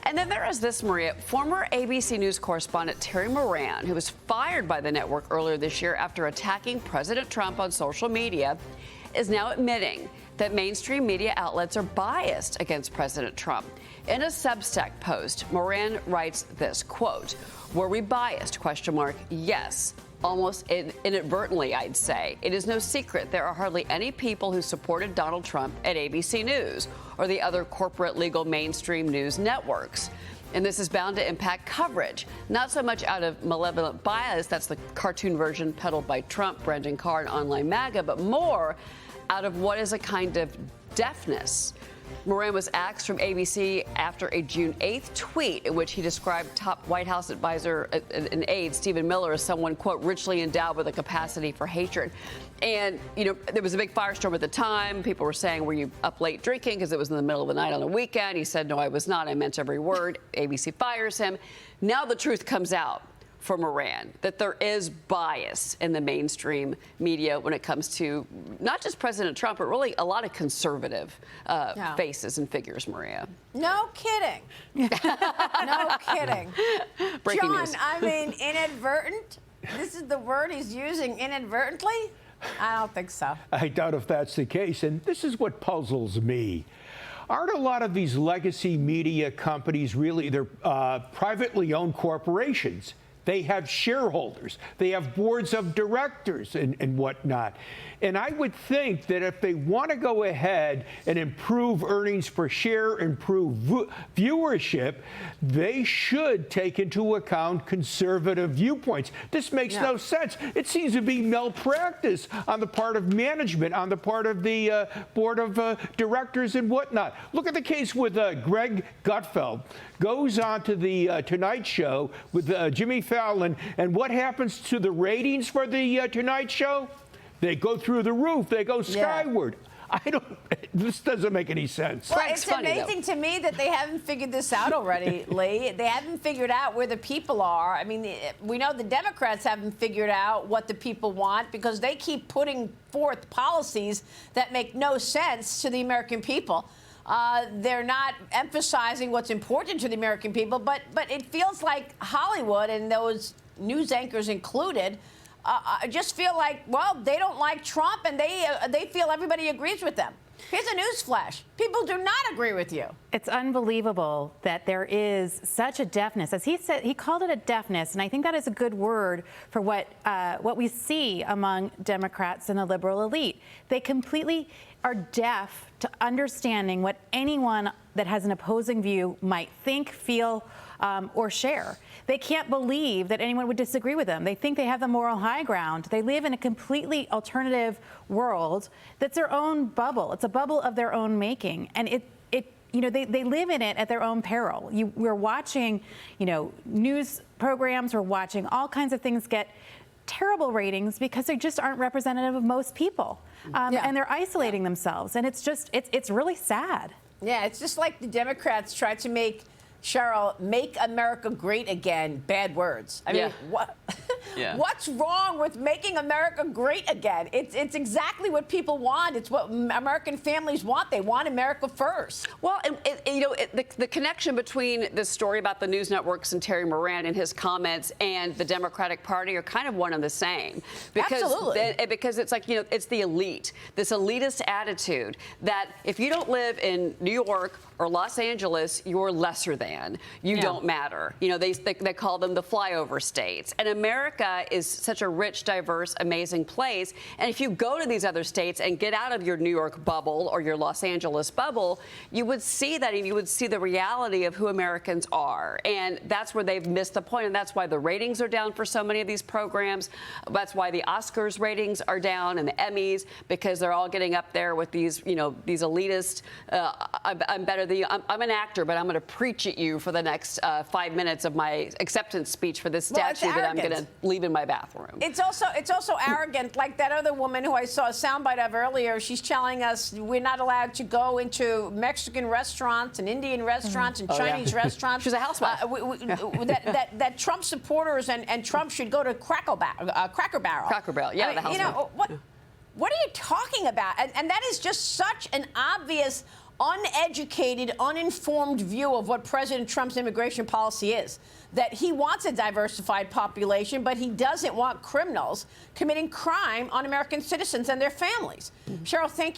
And then there is this, Maria. Former ABC News correspondent Terry Moran, who was fired by the network earlier this year after attacking President Trump on social media, is now admitting that mainstream media outlets are biased against President Trump. In a Substack post, Moran writes this, quote, "Were we biased? Question mark. Yes. Almost inadvertently, I'd say. It is no secret there are hardly any people who supported Donald Trump at ABC News or the other corporate legal mainstream news networks. And this is bound to impact coverage, not so much out of malevolent bias, that's the cartoon version peddled by Trump, Brendan Carr, and Online MAGA, but more out of what is a kind of deafness." Moran was axed from ABC after a June 8th tweet in which he described top White House advisor and aide Stephen Miller as someone, quote, richly endowed with a capacity for hatred. And, you know, there was a big firestorm at the time. People were saying, were you up late drinking because it was in the middle of the night on a weekend? He said, no, I was not. I meant every word. ABC fires him. Now the truth comes out for Moran, that there is bias in the mainstream media when it comes to not just President Trump, but really a lot of conservative faces and figures, Maria. No kidding. No kidding. Breaking John, news. I mean, inadvertent? This is the word he's using, inadvertently? I don't think so. I doubt if that's the case, and this is what puzzles me. Aren't a lot of these legacy media companies really, they're privately owned corporations? They have shareholders. They have boards of directors and whatnot. And I would think that if they want to go ahead and improve earnings per share, improve viewership, they should take into account conservative viewpoints. This makes no sense. It seems to be malpractice on the part of management, on the part of the board of directors and whatnot. Look at the case with Greg Gutfeld. Goes on to the Tonight Show with Jimmy Fallon, and what happens to the ratings for the Tonight Show? They go through the roof. They go skyward. This doesn't make any sense. Well, it's amazing to me that they haven't figured this out already, Lee. They haven't figured out where the people are. I mean, we know the Democrats haven't figured out what the people want because they keep putting forth policies that make no sense to the American people. They're not emphasizing what's important to the American people, but it feels like Hollywood, and those news anchors included, I just feel like, well, they don't like Trump, and they feel everybody agrees with them. Here's a news flash. People do not agree with you. It's unbelievable that there is such a deafness. As he said, he called it a deafness, and I think that is a good word for what we see among Democrats and the liberal elite. They completely are deaf to understanding what anyone that has an opposing view might think, feel, or share. They can't believe that anyone would disagree with them. They think they have the moral high ground. They live in a completely alternative world that's their own bubble. It's a bubble of their own making, and they live in it at their own peril. We're watching, news programs. We're watching all kinds of things get terrible ratings because they just aren't representative of most people, and they're isolating themselves, and it's really sad. Yeah, it's just like the Democrats tried to make make America great again. Bad words. I mean, what? What's wrong with making America great again? It's exactly what people want. It's what American families want. They want America first. Well, the connection between this story about the news networks and Terry Moran and his comments and the Democratic Party are kind of one and the same. Absolutely. Because it's like, it's the elite, this elitist attitude that if you don't live in New York or Los Angeles, you're lesser than. You don't matter. They call them the flyover states. And America is such a rich, diverse, amazing place. And if you go to these other states and get out of your New York bubble or your Los Angeles bubble, you would see that, and you would see the reality of who Americans are. And that's where they've missed the point. And that's why the ratings are down for so many of these programs. That's why the Oscars ratings are down and the Emmys, because they're all getting up there with these, these elitist, I'm better than you. I'm an actor, but I'm going to preach at you for the next 5 minutes of my acceptance speech for this statue that I'm going to leave in my bathroom. It's also arrogant, like that other woman who I saw a soundbite of earlier. She's telling us we're not allowed to go into Mexican restaurants and Indian restaurants and Chinese restaurants. She's a housewife. That Trump supporters and Trump should go to Cracker Barrel. Cracker Barrel, yeah, the housewife. What are you talking about? And that is just such an obvious uneducated, uninformed view of what President Trump's immigration policy is. That he wants a diversified population, but he doesn't want criminals committing crime on American citizens and their families. Cheryl, thank you.